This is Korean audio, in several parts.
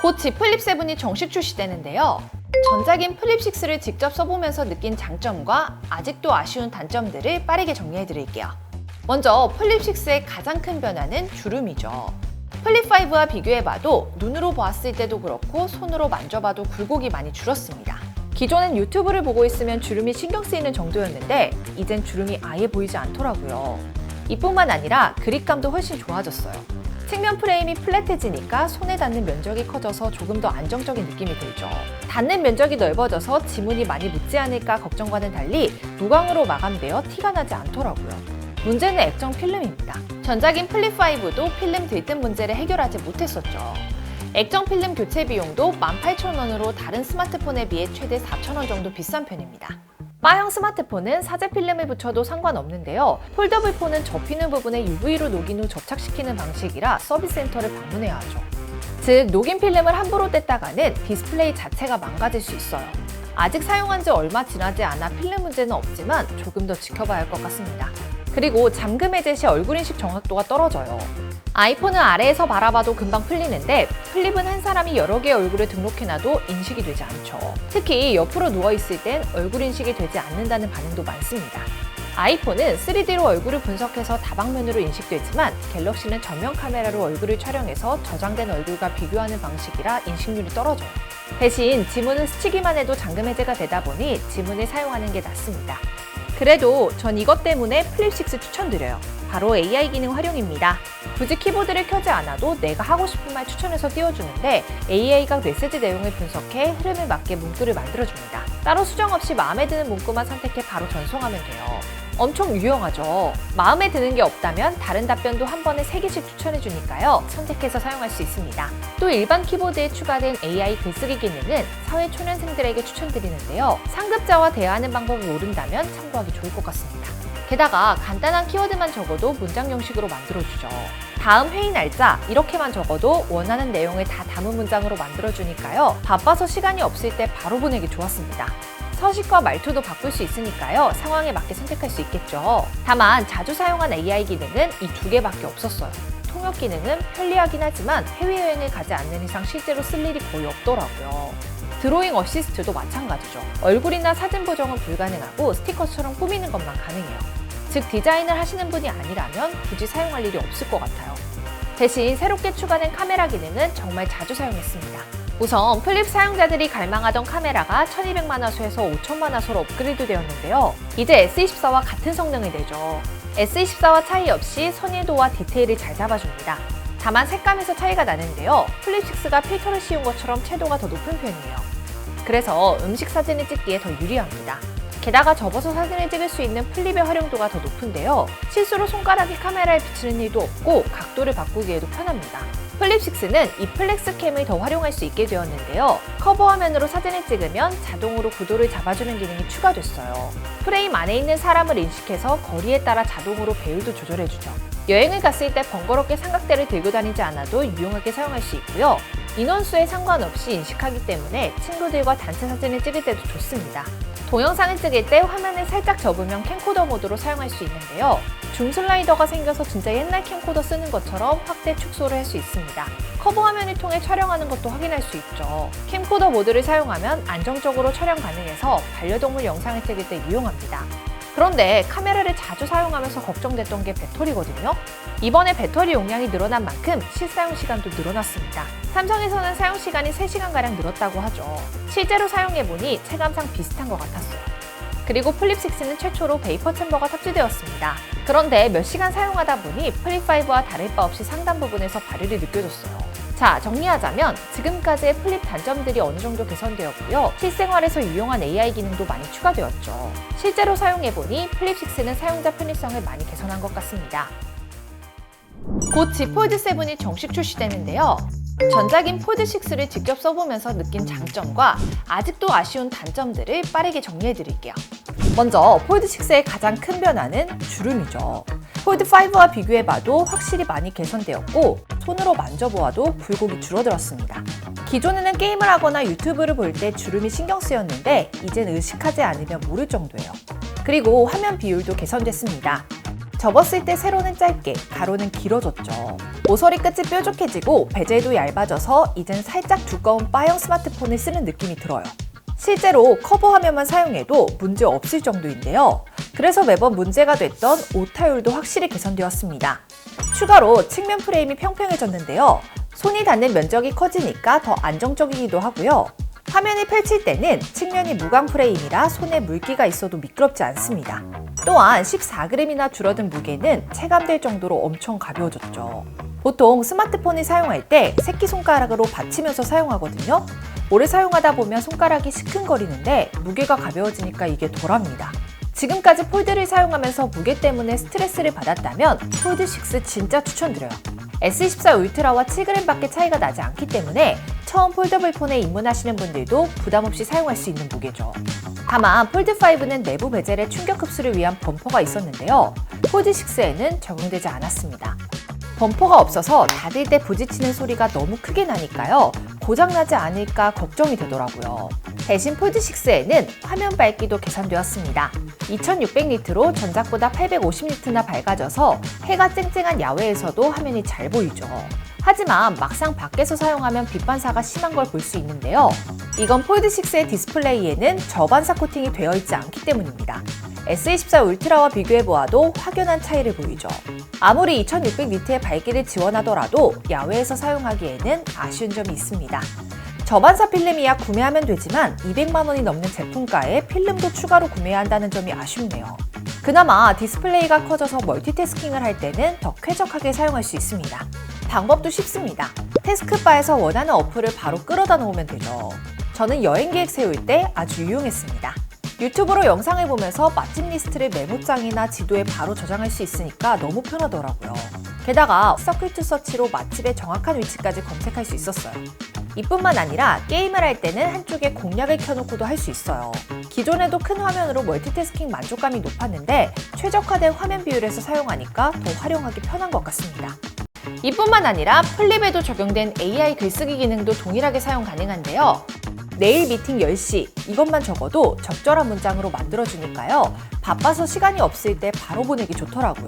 곧 Z 플립 7이 정식 출시되는데요. 전작인 플립 6를 직접 써보면서 느낀 장점과 아직도 아쉬운 단점들을 빠르게 정리해드릴게요. 먼저 플립 6의 가장 큰 변화는 주름이죠. 플립 5와 비교해봐도 눈으로 보았을 때도 그렇고 손으로 만져봐도 굴곡이 많이 줄었습니다. 기존엔 유튜브를 보고 있으면 주름이 신경 쓰이는 정도였는데 이젠 주름이 아예 보이지 않더라고요. 이뿐만 아니라 그립감도 훨씬 좋아졌어요. 측면 프레임이 플랫해지니까 손에 닿는 면적이 커져서 조금 더 안정적인 느낌이 들죠. 닿는 면적이 넓어져서 지문이 많이 묻지 않을까 걱정과는 달리 무광으로 마감되어 티가 나지 않더라고요. 문제는 액정 필름입니다. 전작인 플립 5도 필름 들뜸 문제를 해결하지 못했었죠. 액정 필름 교체 비용도 18,000원으로 다른 스마트폰에 비해 최대 4,000원 정도 비싼 편입니다. 바형 스마트폰은 사제 필름을 붙여도 상관없는데요. 폴더블4는 접히는 부분에 UV로 녹인 후 접착시키는 방식이라 서비스 센터를 방문해야 하죠. 즉, 녹인 필름을 함부로 뗐다가는 디스플레이 자체가 망가질 수 있어요. 아직 사용한 지 얼마 지나지 않아 필름 문제는 없지만 조금 더 지켜봐야 할 것 같습니다. 그리고 잠금 해제 시 얼굴 인식 정확도가 떨어져요. 아이폰은 아래에서 바라봐도 금방 풀리는데 플립은 한 사람이 여러 개의 얼굴을 등록해놔도 인식이 되지 않죠. 특히 옆으로 누워있을 땐 얼굴 인식이 되지 않는다는 반응도 많습니다. 아이폰은 3D로 얼굴을 분석해서 다방면으로 인식되지만 갤럭시는 전면 카메라로 얼굴을 촬영해서 저장된 얼굴과 비교하는 방식이라 인식률이 떨어져요. 대신 지문은 스치기만 해도 잠금 해제가 되다 보니 지문을 사용하는 게 낫습니다. 그래도 전 이것 때문에 플립 6 추천드려요. 바로 AI 기능 활용입니다. 굳이 키보드를 켜지 않아도 내가 하고 싶은 말 추천해서 띄워주는데 AI가 메시지 내용을 분석해 흐름에 맞게 문구를 만들어줍니다. 따로 수정 없이 마음에 드는 문구만 선택해 바로 전송하면 돼요. 엄청 유용하죠. 마음에 드는 게 없다면 다른 답변도 한 번에 3개씩 추천해주니까요. 선택해서 사용할 수 있습니다. 또 일반 키보드에 추가된 AI 글쓰기 기능은 사회 초년생들에게 추천드리는데요. 상급자와 대화하는 방법을 모른다면 참고하기 좋을 것 같습니다. 게다가 간단한 키워드만 적어도 문장 형식으로 만들어주죠. 다음 회의 날짜 이렇게만 적어도 원하는 내용을 다 담은 문장으로 만들어주니까요. 바빠서 시간이 없을 때 바로 보내기 좋았습니다. 서식과 말투도 바꿀 수 있으니까요. 상황에 맞게 선택할 수 있겠죠. 다만 자주 사용한 AI 기능은 이 2개밖에 없었어요. 통역 기능은 편리하긴 하지만 해외여행을 가지 않는 이상 실제로 쓸 일이 거의 없더라고요. 드로잉 어시스트도 마찬가지죠. 얼굴이나 사진 보정은 불가능하고 스티커처럼 꾸미는 것만 가능해요. 즉 디자인을 하시는 분이 아니라면 굳이 사용할 일이 없을 것 같아요. 대신 새롭게 추가된 카메라 기능은 정말 자주 사용했습니다. 우선 플립 사용자들이 갈망하던 카메라가 1200만 화소에서 5000만 화소로 업그레이드 되었는데요. 이제 S24와 같은 성능을 내죠. S24와 차이 없이 선율도와 디테일을 잘 잡아줍니다. 다만 색감에서 차이가 나는데요. 플립 6가 필터를 씌운 것처럼 채도가 더 높은 편이에요. 그래서 음식 사진을 찍기에 더 유리합니다. 게다가 접어서 사진을 찍을 수 있는 플립의 활용도가 더 높은데요. 실수로 손가락이 카메라에 비치는 일도 없고 각도를 바꾸기에도 편합니다. 플립 6는 이 플렉스캠을 더 활용할 수 있게 되었는데요. 커버 화면으로 사진을 찍으면 자동으로 구도를 잡아주는 기능이 추가됐어요. 프레임 안에 있는 사람을 인식해서 거리에 따라 자동으로 배율도 조절해주죠. 여행을 갔을 때 번거롭게 삼각대를 들고 다니지 않아도 유용하게 사용할 수 있고요. 인원수에 상관없이 인식하기 때문에 친구들과 단체 사진을 찍을 때도 좋습니다. 동영상을 찍을 때 화면을 살짝 접으면 캠코더 모드로 사용할 수 있는데요. 줌 슬라이더가 생겨서 진짜 옛날 캠코더 쓰는 것처럼 확대 축소를 할 수 있습니다. 커버 화면을 통해 촬영하는 것도 확인할 수 있죠. 캠코더 모드를 사용하면 안정적으로 촬영 가능해서 반려동물 영상을 찍을 때 유용합니다. 그런데 카메라를 자주 사용하면서 걱정됐던 게 배터리거든요. 이번에 배터리 용량이 늘어난 만큼 실사용 시간도 늘어났습니다. 삼성에서는 사용 시간이 3시간가량 늘었다고 하죠. 실제로 사용해보니 체감상 비슷한 것 같았어요. 그리고 플립 6는 최초로 베이퍼 챔버가 탑재되었습니다. 그런데 몇 시간 사용하다 보니 플립 5와 다를 바 없이 상단 부분에서 발열이 느껴졌어요. 자, 정리하자면 지금까지의 플립 단점들이 어느 정도 개선되었고요. 실생활에서 유용한 AI 기능도 많이 추가되었죠. 실제로 사용해보니 플립 6는 사용자 편의성을 많이 개선한 것 같습니다. 곧 Z 폴드 7이 정식 출시되는데요. 전작인 폴드 6를 직접 써보면서 느낀 장점과 아직도 아쉬운 단점들을 빠르게 정리해드릴게요. 먼저 폴드 6의 가장 큰 변화는 주름이죠. 폴드 5와 비교해봐도 확실히 많이 개선되었고 손으로 만져보아도 굴곡이 줄어들었습니다. 기존에는 게임을 하거나 유튜브를 볼 때 주름이 신경 쓰였는데 이젠 의식하지 않으면 모를 정도예요. 그리고 화면 비율도 개선됐습니다. 접었을 때 세로는 짧게, 가로는 길어졌죠. 모서리 끝이 뾰족해지고 베젤도 얇아져서 이젠 살짝 두꺼운 바형 스마트폰을 쓰는 느낌이 들어요. 실제로 커버 화면만 사용해도 문제 없을 정도인데요. 그래서 매번 문제가 됐던 오타율도 확실히 개선되었습니다. 추가로 측면 프레임이 평평해졌는데요. 손이 닿는 면적이 커지니까 더 안정적이기도 하고요. 화면을 펼칠 때는 측면이 무광 프레임이라 손에 물기가 있어도 미끄럽지 않습니다. 또한 14g이나 줄어든 무게는 체감될 정도로 엄청 가벼워졌죠. 보통 스마트폰을 사용할 때 새끼손가락으로 받치면서 사용하거든요. 오래 사용하다 보면 손가락이 시큰거리는데 무게가 가벼워지니까 이게 덜합니다. 지금까지 폴드를 사용하면서 무게 때문에 스트레스를 받았다면 폴드6 진짜 추천드려요. S24 울트라와 7g밖에 차이가 나지 않기 때문에 처음 폴더블 폰에 입문하시는 분들도 부담없이 사용할 수 있는 무게죠. 다만 폴드5는 내부 베젤의 충격 흡수를 위한 범퍼가 있었는데요. 폴드6에는 적용되지 않았습니다. 범퍼가 없어서 닫을 때 부딪히는 소리가 너무 크게 나니까요. 고장나지 않을까 걱정이 되더라고요. 대신 폴드6에는 화면 밝기도 개선되었습니다. 2600니트로 전작보다 850니트나 밝아져서 해가 쨍쨍한 야외에서도 화면이 잘 보이죠. 하지만 막상 밖에서 사용하면 빛반사가 심한 걸 볼 수 있는데요. 이건 폴드6의 디스플레이에는 저반사 코팅이 되어 있지 않기 때문입니다. S24 울트라와 비교해보아도 확연한 차이를 보이죠. 아무리 2600니트의 밝기를 지원하더라도 야외에서 사용하기에는 아쉬운 점이 있습니다. 저반사 필름이야 구매하면 되지만 200만원이 넘는 제품가에 필름도 추가로 구매해야 한다는 점이 아쉽네요. 그나마 디스플레이가 커져서 멀티태스킹을 할 때는 더 쾌적하게 사용할 수 있습니다. 방법도 쉽습니다. 태스크바에서 원하는 어플을 바로 끌어다 놓으면 되죠. 저는 여행 계획 세울 때 아주 유용했습니다. 유튜브로 영상을 보면서 맛집 리스트를 메모장이나 지도에 바로 저장할 수 있으니까 너무 편하더라고요. 게다가 서클 투 서치로 맛집의 정확한 위치까지 검색할 수 있었어요. 이뿐만 아니라 게임을 할 때는 한쪽에 공략을 켜놓고도 할 수 있어요. 기존에도 큰 화면으로 멀티태스킹 만족감이 높았는데 최적화된 화면 비율에서 사용하니까 더 활용하기 편한 것 같습니다. 이뿐만 아니라 플립에도 적용된 AI 글쓰기 기능도 동일하게 사용 가능한데요. 내일 미팅 10시 이것만 적어도 적절한 문장으로 만들어주니까요. 바빠서 시간이 없을 때 바로 보내기 좋더라고요.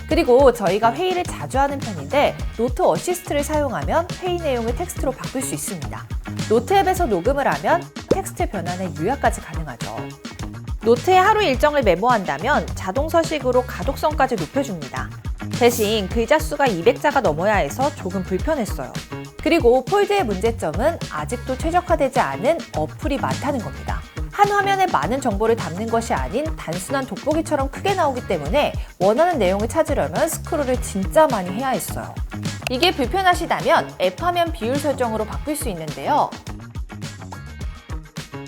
그리고 저희가 회의를 자주 하는 편인데 노트 어시스트를 사용하면 회의 내용을 텍스트로 바꿀 수 있습니다. 노트 앱에서 녹음을 하면 텍스트 변환의 요약까지 가능하죠. 노트에 하루 일정을 메모한다면 자동 서식으로 가독성까지 높여줍니다. 대신 글자 수가 200자가 넘어야 해서 조금 불편했어요. 그리고 폴드의 문제점은 아직도 최적화되지 않은 어플이 많다는 겁니다. 한 화면에 많은 정보를 담는 것이 아닌 단순한 돋보기처럼 크게 나오기 때문에 원하는 내용을 찾으려면 스크롤을 진짜 많이 해야 했어요. 이게 불편하시다면 앱 화면 비율 설정으로 바꿀 수 있는데요.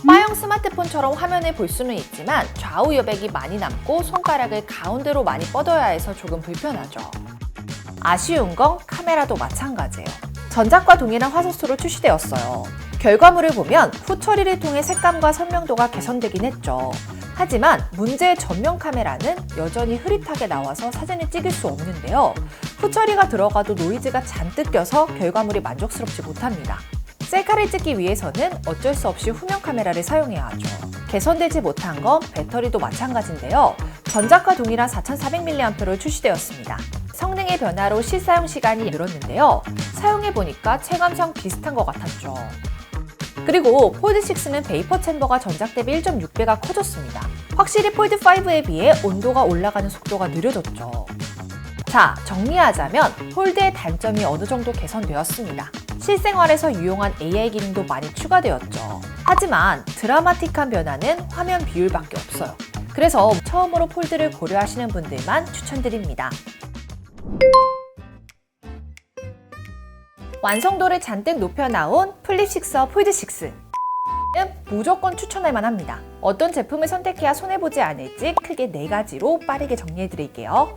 바형 스마트폰처럼 화면을 볼 수는 있지만 좌우 여백이 많이 남고 손가락을 가운데로 많이 뻗어야 해서 조금 불편하죠. 아쉬운 건 카메라도 마찬가지예요. 전작과 동일한 화소수로 출시되었어요. 결과물을 보면 후 처리를 통해 색감과 선명도가 개선되긴 했죠. 하지만 문제의 전면 카메라는 여전히 흐릿하게 나와서 사진을 찍을 수 없는데요. 후 처리가 들어가도 노이즈가 잔뜩 껴서 결과물이 만족스럽지 못합니다. 셀카를 찍기 위해서는 어쩔 수 없이 후면 카메라를 사용해야 하죠. 개선되지 못한 건 배터리도 마찬가지인데요. 전작과 동일한 4400mAh로 출시되었습니다. 성능의 변화로 실사용 시간이 늘었는데요. 사용해보니까 체감상 비슷한 것 같았죠. 그리고 폴드6는 베이퍼 챔버가 전작 대비 1.6배가 커졌습니다. 확실히 폴드5에 비해 온도가 올라가는 속도가 느려졌죠. 자, 정리하자면 폴드의 단점이 어느 정도 개선되었습니다. 실생활에서 유용한 AI 기능도 많이 추가되었죠. 하지만 드라마틱한 변화는 화면 비율밖에 없어요. 그래서 처음으로 폴드를 고려하시는 분들만 추천드립니다. 완성도를 잔뜩 높여 나온 플립6와 폴드6는 무조건 추천할 만합니다. 어떤 제품을 선택해야 손해보지 않을지 크게 4가지로 빠르게 정리해 드릴게요.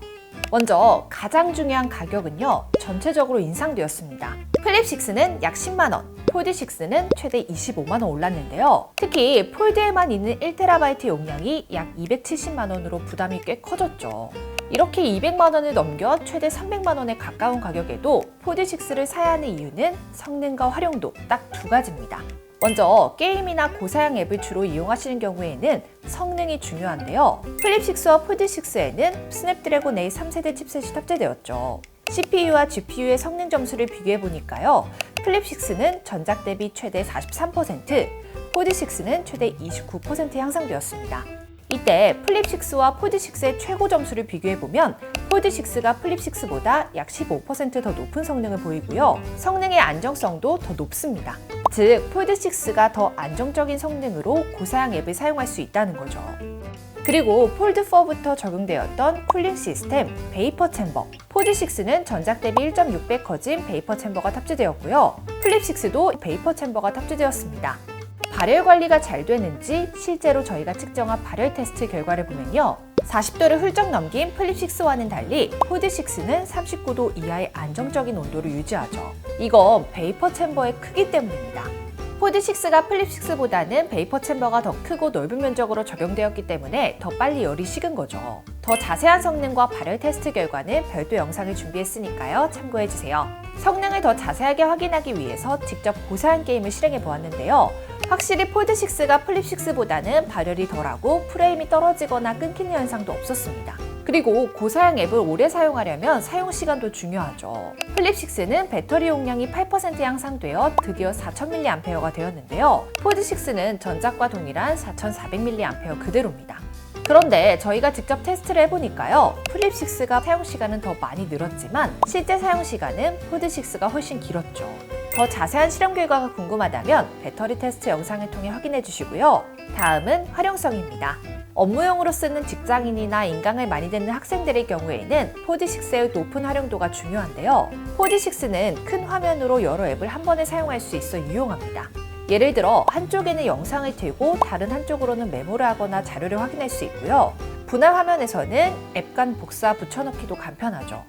먼저 가장 중요한 가격은요, 전체적으로 인상되었습니다. 플립6는 약 10만원, 폴드6는 최대 25만원 올랐는데요. 특히 폴드에만 있는 1TB 용량이 약 270만원으로 부담이 꽤 커졌죠. 이렇게 200만원을 넘겨 최대 300만원에 가까운 가격에도 폴드6를 사야 하는 이유는 성능과 활용도 딱 2가지입니다. 먼저 게임이나 고사양 앱을 주로 이용하시는 경우에는 성능이 중요한데요. 플립6와 폴드6에는 스냅드래곤 A 3세대 칩셋이 탑재되었죠. CPU와 GPU의 성능 점수를 비교해보니까요. 플립6는 전작 대비 최대 43%, 폴드6는 최대 29% 향상되었습니다. 이때 플립6와 폴드6의 최고 점수를 비교해보면 폴드6가 플립6보다 약 15% 더 높은 성능을 보이고요. 성능의 안정성도 더 높습니다. 즉, 폴드6가 더 안정적인 성능으로 고사양 앱을 사용할 수 있다는 거죠. 그리고 폴드4부터 적용되었던 쿨링 시스템 베이퍼 챔버, 폴드6는 전작 대비 1.6배 커진 베이퍼 챔버가 탑재되었고요. 플립6도 베이퍼 챔버가 탑재되었습니다. 발열 관리가 잘 되는지 실제로 저희가 측정한 발열 테스트 결과를 보면요. 40도를 훌쩍 넘긴 플립6와는 달리 폴드6는 39도 이하의 안정적인 온도를 유지하죠. 이건 베이퍼 챔버의 크기 때문입니다. 폴드6가 플립6보다는 베이퍼 챔버가 더 크고 넓은 면적으로 적용되었기 때문에 더 빨리 열이 식은 거죠. 더 자세한 성능과 발열 테스트 결과는 별도 영상을 준비했으니까요. 참고해주세요. 성능을 더 자세하게 확인하기 위해서 직접 고사양 게임을 실행해 보았는데요. 확실히 폴드6가 플립6보다는 발열이 덜하고 프레임이 떨어지거나 끊기는 현상도 없었습니다. 그리고 고사양 앱을 오래 사용하려면 사용시간도 중요하죠. 플립6는 배터리 용량이 8% 향상되어 드디어 4000mAh가 되었는데요. 폴드6는 전작과 동일한 4400mAh 그대로입니다. 그런데 저희가 직접 테스트를 해보니까요. 플립6가 사용시간은 더 많이 늘었지만 실제 사용시간은 폴드6가 훨씬 길었죠. 더 자세한 실험 결과가 궁금하다면 배터리 테스트 영상을 통해 확인해 주시고요. 다음은 활용성입니다. 업무용으로 쓰는 직장인이나 인강을 많이 듣는 학생들의 경우에는 폴드6의 높은 활용도가 중요한데요. 폴드6는 큰 화면으로 여러 앱을 한 번에 사용할 수 있어 유용합니다. 예를 들어 한쪽에는 영상을 틀고 다른 한쪽으로는 메모를 하거나 자료를 확인할 수 있고요. 분할 화면에서는 앱 간 복사 붙여넣기도 간편하죠.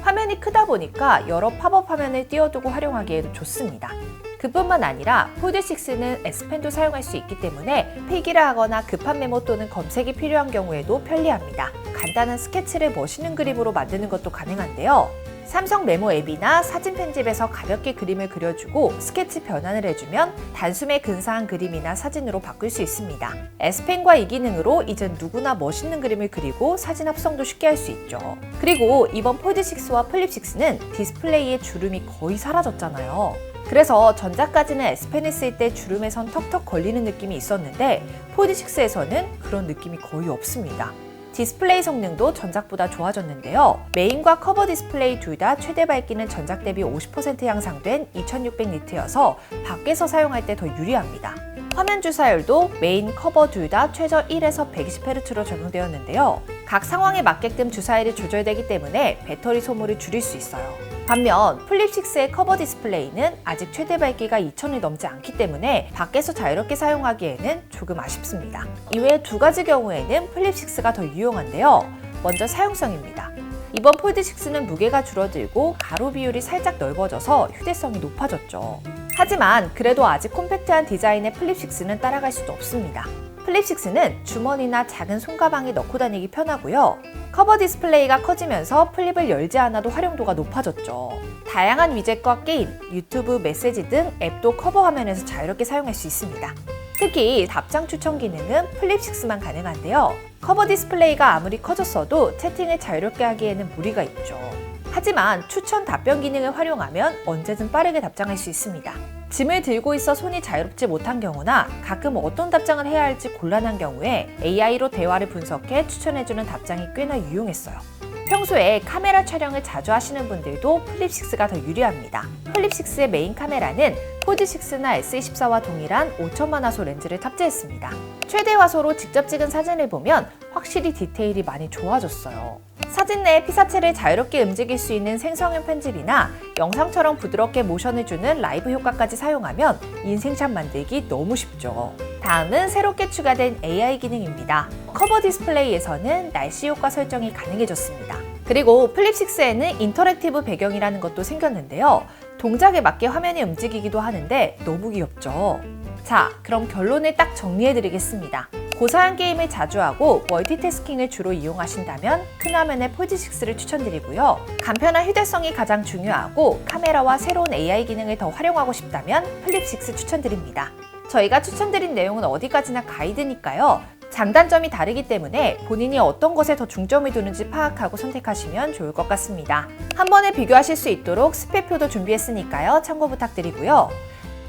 화면이 크다 보니까 여러 팝업 화면을 띄워두고 활용하기에도 좋습니다. 그뿐만 아니라 폴드6는 S펜도 사용할 수 있기 때문에 필기를 하거나 급한 메모 또는 검색이 필요한 경우에도 편리합니다. 간단한 스케치를 멋있는 그림으로 만드는 것도 가능한데요. 삼성 메모 앱이나 사진 편집에서 가볍게 그림을 그려주고 스케치 변환을 해주면 단숨에 근사한 그림이나 사진으로 바꿀 수 있습니다. S펜과 이 기능으로 이젠 누구나 멋있는 그림을 그리고 사진 합성도 쉽게 할 수 있죠. 그리고 이번 폴드6와 플립6는 디스플레이의 주름이 거의 사라졌잖아요. 그래서 전작까지는 S펜을 쓸 때 주름에 선 턱턱 걸리는 느낌이 있었는데 폴드6에서는 그런 느낌이 거의 없습니다. 디스플레이 성능도 전작보다 좋아졌는데요. 메인과 커버 디스플레이 둘 다 최대 밝기는 전작 대비 50% 향상된 2600니트여서 밖에서 사용할 때 더 유리합니다. 화면 주사율도 메인, 커버 둘 다 최저 1에서 120Hz로 적용되었는데요. 각 상황에 맞게끔 주사율이 조절되기 때문에 배터리 소모를 줄일 수 있어요. 반면 플립6의 커버 디스플레이는 아직 최대 밝기가 2000을 넘지 않기 때문에 밖에서 자유롭게 사용하기에는 조금 아쉽습니다. 이외에 두 가지 경우에는 플립6가 더 유용한데요. 먼저 사용성입니다. 이번 폴드6는 무게가 줄어들고 가로 비율이 살짝 넓어져서 휴대성이 높아졌죠. 하지만 그래도 아직 콤팩트한 디자인의 플립6는 따라갈 수도 없습니다. 플립6는 주머니나 작은 손가방에 넣고 다니기 편하고요. 커버 디스플레이가 커지면서 플립을 열지 않아도 활용도가 높아졌죠. 다양한 위젯과 게임, 유튜브, 메시지 등 앱도 커버 화면에서 자유롭게 사용할 수 있습니다. 특히 답장 추천 기능은 플립6만 가능한데요. 커버 디스플레이가 아무리 커졌어도 채팅을 자유롭게 하기에는 무리가 있죠. 하지만 추천 답변 기능을 활용하면 언제든 빠르게 답장할 수 있습니다. 짐을 들고 있어 손이 자유롭지 못한 경우나 가끔 어떤 답장을 해야 할지 곤란한 경우에 AI로 대화를 분석해 추천해주는 답장이 꽤나 유용했어요. 평소에 카메라 촬영을 자주 하시는 분들도 플립6가 더 유리합니다. 플립6의 메인 카메라는 폴드6나 S24와 동일한 5000만 화소 렌즈를 탑재했습니다. 최대 화소로 직접 찍은 사진을 보면 확실히 디테일이 많이 좋아졌어요. 사진 내에 피사체를 자유롭게 움직일 수 있는 생성형 편집이나 영상처럼 부드럽게 모션을 주는 라이브 효과까지 사용하면 인생샷 만들기 너무 쉽죠. 다음은 새롭게 추가된 AI 기능입니다. 커버 디스플레이에서는 날씨 효과 설정이 가능해졌습니다. 그리고 플립6에는 인터랙티브 배경이라는 것도 생겼는데요. 동작에 맞게 화면이 움직이기도 하는데 너무 귀엽죠. 자, 그럼 결론을 딱 정리해드리겠습니다. 고사양 게임을 자주 하고 멀티태스킹을 주로 이용하신다면 큰 화면의 폴드6를 추천드리고요. 간편한 휴대성이 가장 중요하고 카메라와 새로운 AI 기능을 더 활용하고 싶다면 플립6 추천드립니다. 저희가 추천드린 내용은 어디까지나 가이드니까요. 장단점이 다르기 때문에 본인이 어떤 것에 더 중점을 두는지 파악하고 선택하시면 좋을 것 같습니다. 한 번에 비교하실 수 있도록 스펙표도 준비했으니까요. 참고 부탁드리고요.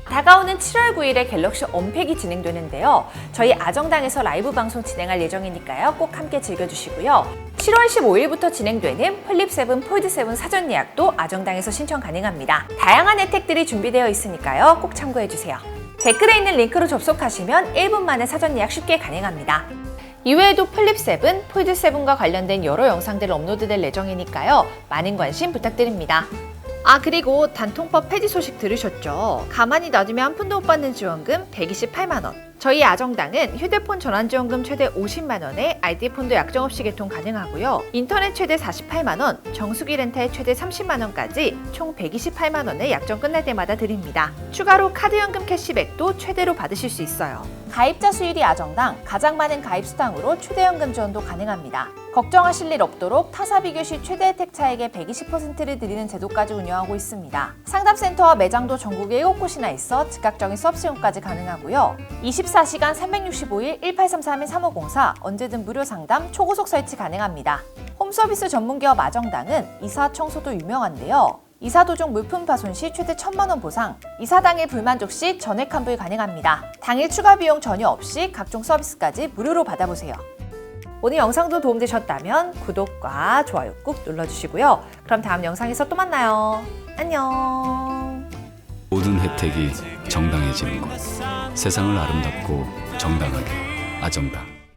다가오는 7월 9일에 갤럭시 언팩이 진행되는데요. 저희 아정당에서 라이브 방송 진행할 예정이니까요. 꼭 함께 즐겨주시고요. 7월 15일부터 진행되는 플립7, 폴드7 사전 예약도 아정당에서 신청 가능합니다. 다양한 혜택들이 준비되어 있으니까요. 꼭 참고해주세요. 댓글에 있는 링크로 접속하시면 1분 만에 사전 예약 쉽게 가능합니다. 이외에도 플립7, 폴드7과 관련된 여러 영상들 업로드될 예정이니까요. 많은 관심 부탁드립니다. 그리고 단통법 폐지 소식 들으셨죠? 가만히 놔두면 한 푼도 못 받는 지원금 128만 원. 저희 아정당은 휴대폰 전환지원금 최대 50만 원에 아이디폰도 약정 없이 개통 가능하고요. 인터넷 최대 48만 원, 정수기 렌탈 최대 30만 원까지 총 128만 원을 약정 끝날 때마다 드립니다. 추가로 카드연금 캐시백도 최대로 받으실 수 있어요. 가입자 수율이 아정당 가장 많은 가입 수당으로 최대연금 지원도 가능합니다. 걱정하실 일 없도록 타사 비교 시 최대 혜택 차액의 120%를 드리는 제도까지 운영하고 있습니다. 상담센터와 매장도 전국에 7곳이나 있어 즉각적인 서비스용까지 가능하고요. 24시간 365일 1833-3504 언제든 무료 상담, 초고속 설치 가능합니다. 홈서비스 전문기업 아정당은 이사, 청소도 유명한데요. 이사 도중 물품 파손 시 최대 1,000만 원 보상, 이사 당일 불만족 시 전액 환불 가능합니다. 당일 추가 비용 전혀 없이 각종 서비스까지 무료로 받아보세요. 오늘 영상도 도움되셨다면 구독과 좋아요 꾹 눌러주시고요. 그럼 다음 영상에서 또 만나요. 안녕. 모든 혜택이 정당해지는 것. 세상을 아름답고 정당하게 아정당.